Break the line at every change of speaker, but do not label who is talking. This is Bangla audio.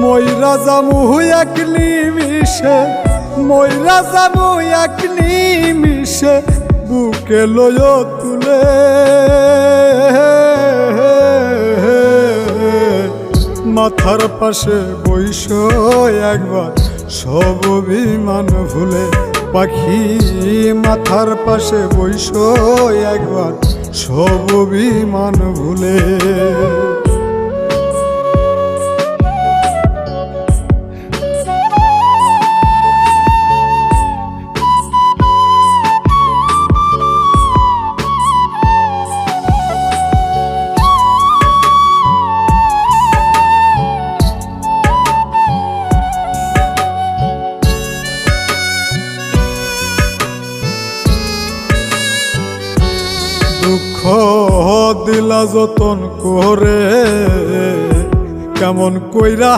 ময়রা জামু এক নিমিষে, ময়রা জামু এক নিমিষে, বুকে লয় তুলে। মাথার পাশে বইস একবার সব অভিমান ভুলে, পাখি মাথার পাশে বইস একবার সব অভিমান ভুলে। দুঃখ দিলা যতন করে, কেমন কইরা